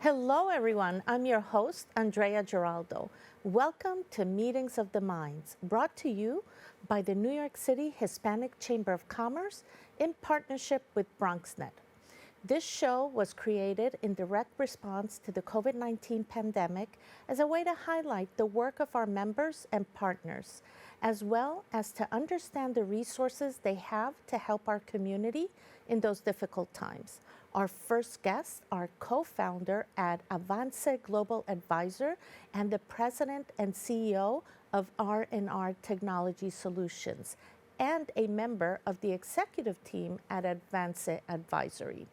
Hello, everyone. I'm your host, Andrea Giraldo. Welcome to Meetings of the Minds, brought to you by the New York City Hispanic Chamber of Commerce in partnership with BronxNet. This show was created in direct response to the COVID-19 pandemic as a way to highlight the work of our members and partners, as well as to understand the resources they have to help our community in those difficult times. Our first guests are co-founder at Avance Global Advisor and the president and CEO of R&R Technology Solutions, and a member of the executive team at Avance Advisory.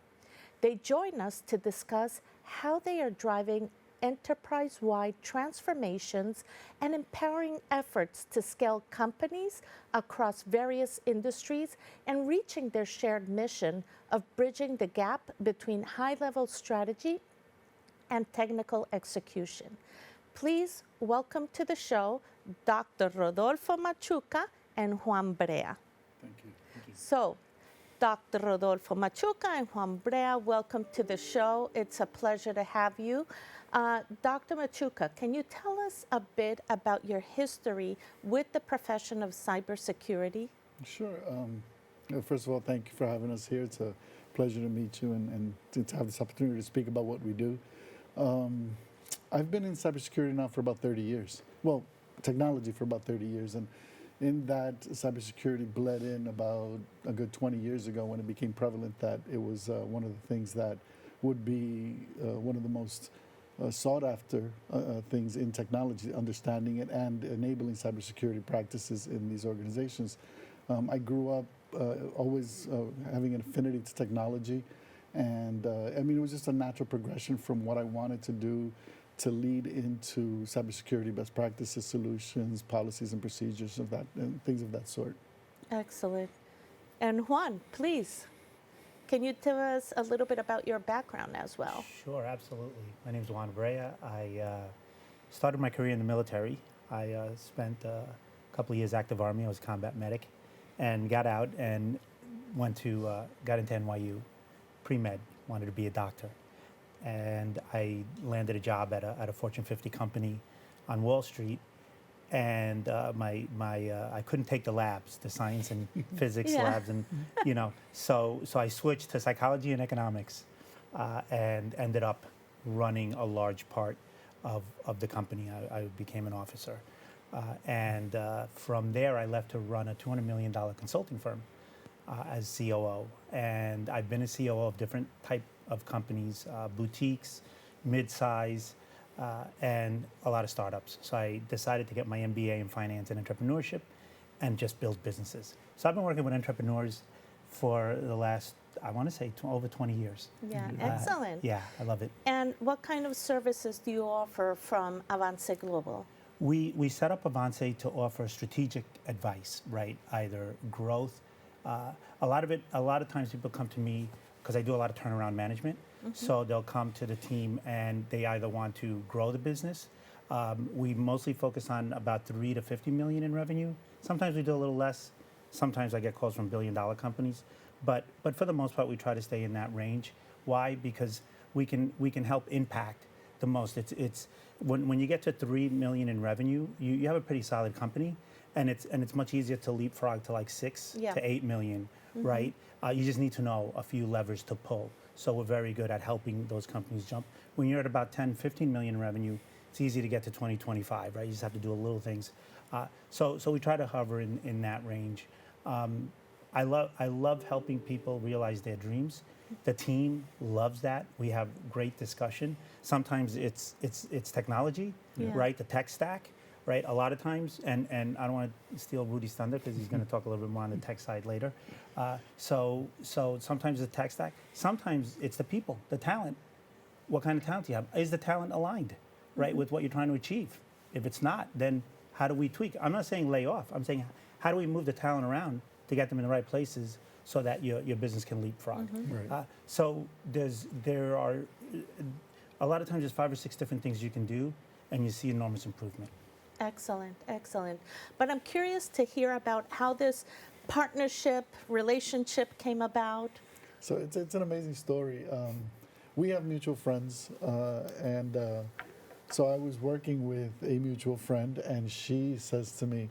They join us to discuss how they are driving enterprise-wide transformations and empowering efforts to scale companies across various industries and reaching their shared mission of bridging the gap between high-level strategy and technical execution. Please welcome to the show Dr. Rodolfo Machuca and Juan Brea. Thank you. Thank you. So, Dr. Rodolfo Machuca and Juan Brea, welcome to the show. It's a pleasure to have you. Dr. Machuca, can you tell us a bit about your history with the profession of cybersecurity? Sure. First of all, thank you for having us here. It's a pleasure to meet you and to have this opportunity to speak about what we do. I've been in cybersecurity now for about 30 years. Well, technology for about 30 years. And in that, cybersecurity bled in about a good 20 years ago when it became prevalent that it was one of the things that would be one of the most sought after things in technology, understanding it and enabling cybersecurity practices in these organizations. I grew up always having an affinity to technology, and I mean, it was just a natural progression from what I wanted to do to lead into cybersecurity best practices, solutions, policies and procedures of that, and things of that sort. Excellent. And Juan, please, can you tell us a little bit about your background as well? Sure, absolutely. My name is Juan Brea. I started my career in the military. I spent a couple of years active Army. I was a combat medic, and got out and got into NYU, pre-med, wanted to be a doctor. And I landed a job at a Fortune 50 company on Wall Street, and I couldn't take the labs, the science and physics labs, and so I switched to psychology and economics, and ended up running a large part of the company. I became an officer, and from there I left to run a $200 million consulting firm as COO, and I've been a COO of different type of companies, boutiques, mid-size, and a lot of startups. So I decided to get my MBA in finance and entrepreneurship and just build businesses. So I've been working with entrepreneurs for the last, I want to say, over 20 years. Yeah, excellent. Yeah, I love it. And what kind of services do you offer from Avance Global? We set up Avance to offer strategic advice, right? Either growth. A lot of times people come to me because I do a lot of turnaround management. So they'll come to the team and they either want to grow the business. We mostly focus on about 3 to 50 million in revenue. Sometimes we do a little less. Sometimes I get calls from billion-dollar companies. But for the most part, we try to stay in that range. Why? Because we can help impact the most. It's when you get to 3 million in revenue, you have a pretty solid company, and it's much easier to leapfrog to like 6 to 8 million, right? You just need to know a few levers to pull. So we're very good at helping those companies jump. When you're at about 10, 15 million in revenue, it's easy to get to 20, 25, right? You just have to do a little things. So we try to hover in that range. I love helping people realize their dreams. The team loves that. We have great discussion. Sometimes it's technology, right? The tech stack, right? A lot of times, and I don't want to steal Rudy's thunder because he's going to talk a little bit more on the tech side later. So sometimes the tech stack, sometimes it's the people, the talent. What kind of talent do you have? Is the talent aligned, right, with what you're trying to achieve? If it's not, then how do we tweak? I'm not saying lay off. I'm saying how do we move the talent around to get them in the right places so that your business can leapfrog? Right. So there are a lot of times there's 5 or 6 different things you can do, and you see enormous improvement. Excellent, excellent. But I'm curious to hear about how this partnership, relationship came about. So it's an amazing story. we have mutual friends, and so I was working with a mutual friend, and she says to me,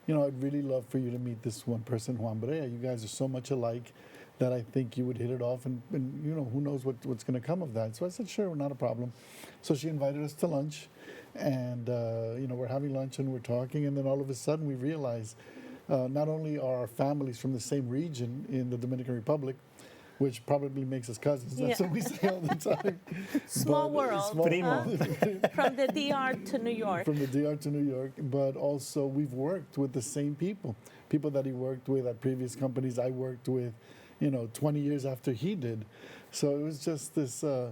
you know, I'd really love for you to meet this one person, Juan Brea. You guys are so much alike that I think you would hit it off, and you know, who knows what's going to come of that. So I said, sure, not a problem. So she invited us to lunch, and you know, we're having lunch and we're talking, and then all of a sudden we realize not only are our families from the same region in the Dominican Republic, which probably makes us cousins. That's what we say all the time. Small But- world, small Primo. world. from the DR to New York. From the DR to New York, but also we've worked with the same people that he worked with at previous companies I worked with, you know, 20 years after he did. So it was just this, I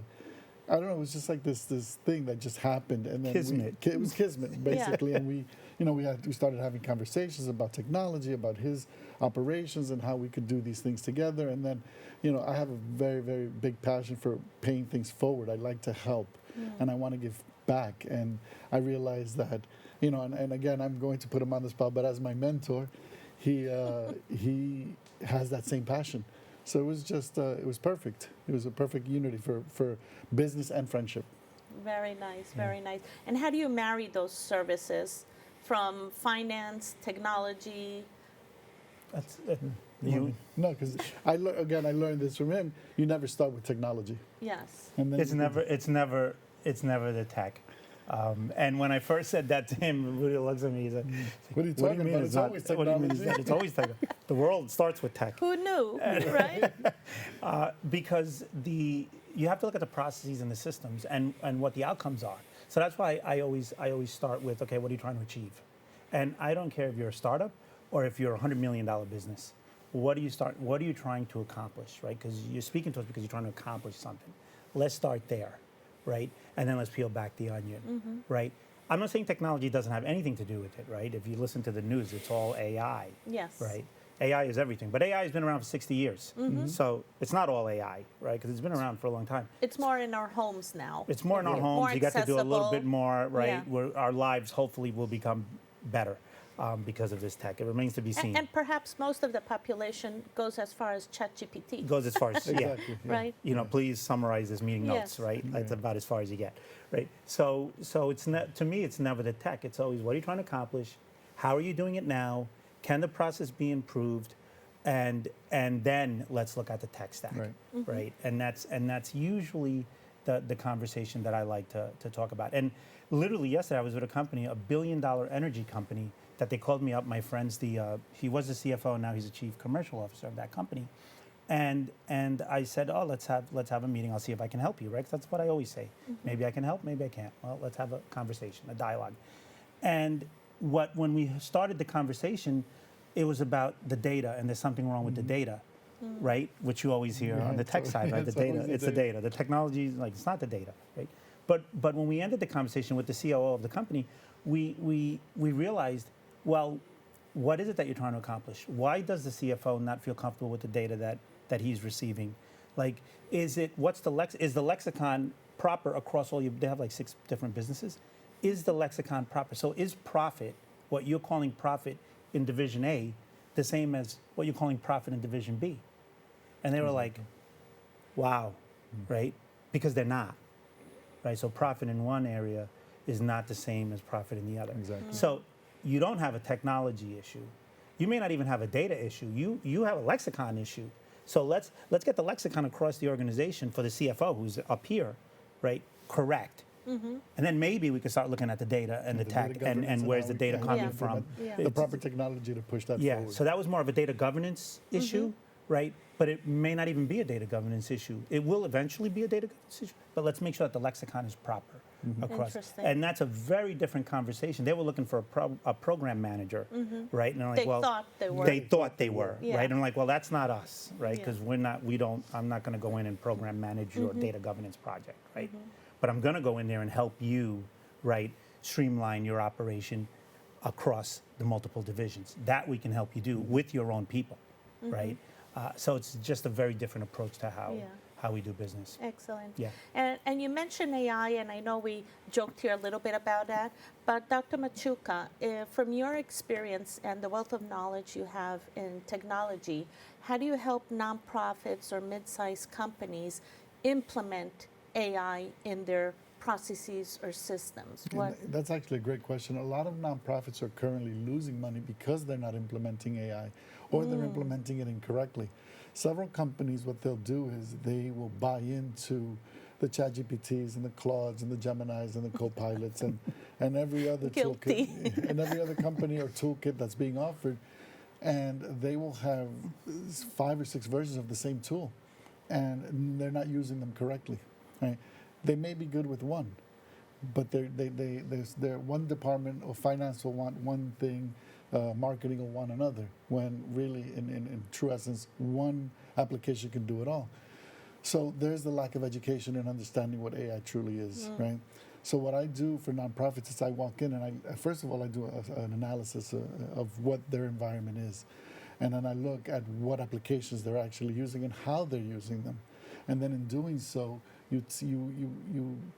don't know, it was just like this thing that just happened. And then Kismet. It was kismet, basically. And we, you know, we started having conversations about technology, about his operations and how we could do these things together. And then, you know, I have a very, very big passion for paying things forward. I like to help and I want to give back. And I realized that, you know, and again, I'm going to put him on the spot, but as my mentor, he has that same passion. So it was just, it was perfect. It was a perfect unity for business and friendship. Very nice, very nice. And how do you marry those services from finance, technology? That's you. No, because I learned this from him. You never start with technology. Yes. And then It's never the tech. And when I first said that to him, Rudy looks at me. He's like, What are you talking about? It's always What do you mean? technology. It's always tech. The world starts with tech. Who knew, right? Because you have to look at the processes and the systems and what the outcomes are. So that's why I always start with, okay, what are you trying to achieve? And I don't care if you're a startup or if you're a $100 million business. What are you trying to accomplish, right? Because you're speaking to us because you're trying to accomplish something. Let's start there, right? And then let's peel back the onion, right? I'm not saying technology doesn't have anything to do with it, right? If you listen to the news, it's all AI, Yes. right? AI is everything, but AI has been around for 60 years. So it's not all AI, right? Because it's been around for a long time. It's more in our homes now. It's more in our Yeah. homes. More You got to do a little accessible. bit more, right? Yeah. Where our lives hopefully will become better because of this tech. It remains to be seen. And perhaps most of the population goes as far as ChatGPT, It goes as far as yeah. Exactly. Yeah. right? You know, please summarize this meeting notes, Yes. right? That's about as far as you get, right? So it's to me, it's never the tech. It's always what are you trying to accomplish? How are you doing it now? Can the process be improved? And then let's look at the tech stack, Right. right? And that's usually the conversation that I like to talk about. And literally yesterday, I was with a company, $1 billion energy company, that they called me up. My friend's he was the CFO, and now he's the chief commercial officer of that company. And I said, oh, let's have a meeting. I'll see if I can help you, right? 'Cause that's what I always say. Maybe I can help, maybe I can't. Well, let's have a conversation, a dialogue. And when we started the conversation, it was about the data, and there's something wrong with the data, right? Which you always hear on the tech side, right? The It's data, always the it's the data. The technology is like, it's not the data, right? But when we ended the conversation with the COO of the company, we realized, well, what is it that you're trying to accomplish? Why does the CFO not feel comfortable with the data that he's receiving? Like, is the lexicon proper across all they have like 6 different businesses? Is the lexicon proper? So is profit, what you're calling profit in Division A, the same as what you're calling profit in Division B? And they were like, wow, right? Because they're not, right? So profit in one area is not the same as profit in the other. Exactly. So you don't have a technology issue. You may not even have a data issue. You have a lexicon issue. So let's get the lexicon across the organization for the CFO who's up here, right? Correct. And then maybe we could start looking at the data and the data tech governance and where's how the we data can coming implement from. Yeah. the proper technology to push that Yeah, forward. so that was more of a data governance issue, right? But it may not even be a data governance issue. It will eventually be a data governance issue, but let's make sure that the lexicon is proper across. Interesting. And that's a very different conversation. They were looking for a program manager, right? And I'm like, They well, thought they were. They thought they were, Yeah. right? And I'm like, well, that's not us, right? Yeah. Because I'm not going to go in and program manage your data governance project, right? But I'm going to go in there and help you, right, streamline your operation across the multiple divisions. That we can help you do with your own people, right? So it's just a very different approach to how we do business. Excellent. Yeah. And you mentioned AI, and I know we joked here a little bit about that, but Dr. Machuca, from your experience and the wealth of knowledge you have in technology, how do you help nonprofits or mid-sized companies implement AI in their processes or systems? And that's actually a great question. A lot of nonprofits are currently losing money because they're not implementing AI or they're implementing it incorrectly. Several companies, what they'll do is they will buy into the ChatGPTs and the Claudes and the Geminis and the Copilots and every other Guilty. toolkit and every other company or toolkit that's being offered, and they will have 5 or 6 versions of the same tool, and they're not using them correctly. Right? They may be good with one, but they're one department or finance will want one thing, marketing will want another, when really, in true essence, one application can do it all. So there's the lack of education and understanding what AI truly is, right? So what I do for nonprofits is I walk in and first of all, I do an analysis of what their environment is. And then I look at what applications they're actually using and how they're using them. And then in doing so, you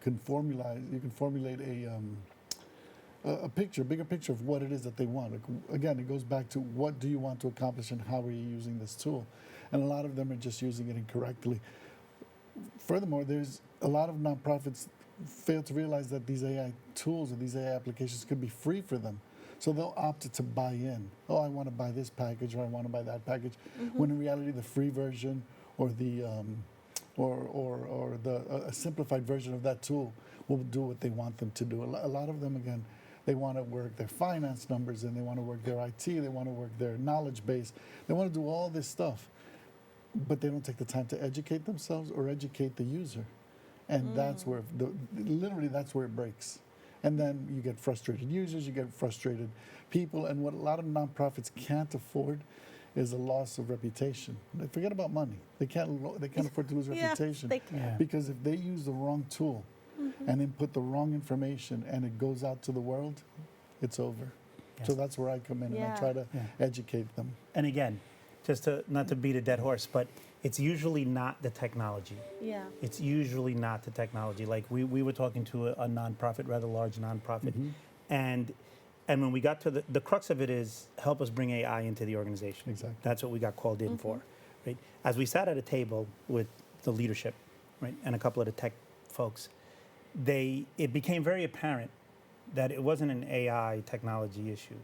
can formulate a picture, a bigger picture of what it is that they want. Again, it goes back to what do you want to accomplish and how are you using this tool? And a lot of them are just using it incorrectly. Furthermore, there's a lot of nonprofits fail to realize that these AI tools or these AI applications could be free for them. So they'll opt to buy in. Oh, I want to buy this package or I want to buy that package. When in reality, the free version or the a simplified version of that tool will do what they want them to do. A lot of them, again, they want to work their finance numbers and they want to work their IT, they want to work their knowledge base. They want to do all this stuff, but they don't take the time to educate themselves or educate the user. And that's where, literally that's where it breaks. And then you get frustrated users, you get frustrated people, and what a lot of nonprofits can't afford is a loss of reputation. They forget about money. They can't afford to lose reputation. They can. Because if they use the wrong tool and input the wrong information and it goes out to the world, it's over. Yeah. So that's where I come in and I try to educate them. And again, just not to beat a dead horse, but it's usually not the technology. Yeah. It's usually not the technology. Like we were talking to a nonprofit, rather large nonprofit, and when we got to the crux of it is help us bring AI into the organization. Exactly. That's what we got called in for, right? As we sat at a table with the leadership, right, and a couple of the tech folks, it became very apparent that it wasn't an AI technology issue.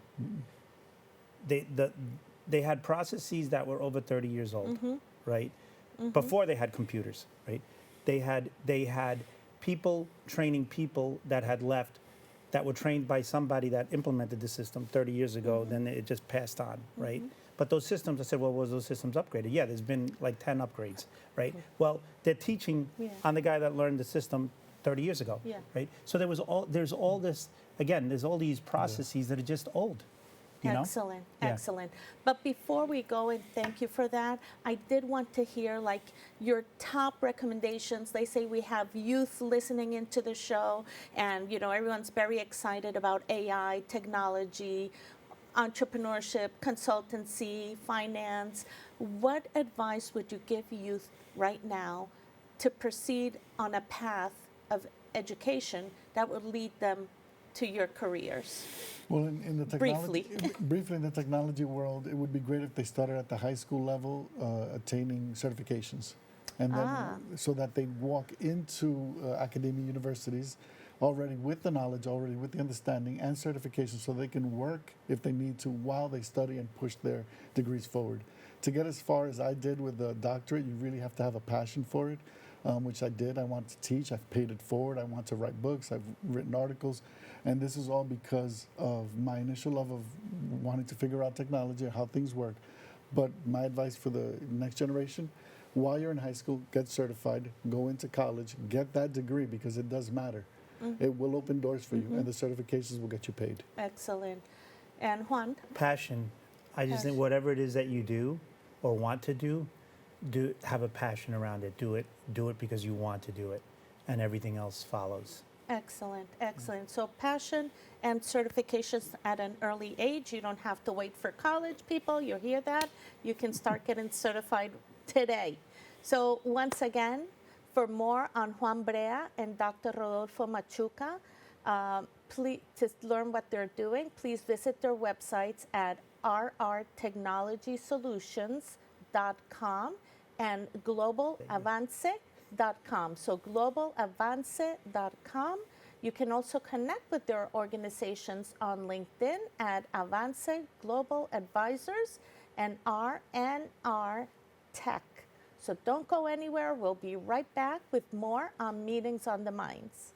They had processes that were over 30 years old, right? Before they had computers, right? They had people training people that had left that were trained by somebody that implemented the system 30 years ago, then it just passed on, right? But those systems, I said, well, was those systems upgraded? Yeah, there's been like 10 upgrades, right? Well, they're teaching on the guy that learned the system 30 years ago, right? So there's all this, again, there's all these processes that are just old. You know? Excellent, Yeah. excellent. But before we go, and thank you for that, I did want to hear like your top recommendations. They say we have youth listening into the show, and you know everyone's very excited about AI, technology, entrepreneurship, consultancy, finance. What advice would you give youth right now to proceed on a path of education that would lead them to your careers? Well, in the technology, briefly in the technology world, it would be great if they started at the high school level, attaining certifications, and then so that they walk into academia universities already with the knowledge, already with the understanding and certification, so they can work if they need to while they study and push their degrees forward. To get as far as I did with the doctorate, you really have to have a passion for it, which I did. I want to teach. I've paid it forward. I want to write books. I've written articles. And this is all because of my initial love of wanting to figure out technology and how things work. But my advice for the next generation, while you're in high school, get certified, go into college, get that degree because it does matter. It will open doors for you, and the certifications will get you paid. Excellent. And Juan? Passion. I just think whatever it is that you do or want to do, have a passion around it. Do it because you want to do it, and everything else follows. Excellent, excellent. So passion and certifications at an early age. You don't have to wait for college, people. You hear that? You can start getting certified today. So once again, for more on Juan Brea and Dr. Rodolfo Machuca, please, to learn what they're doing, please visit their websites at rrtechnologysolutions.com and Global Avance globalavance.com. So globalavance.com. You can also connect with their organizations on LinkedIn at Avance Global Advisors and R&R Tech. So don't go anywhere. We'll be right back with more on Meetings on the Minds.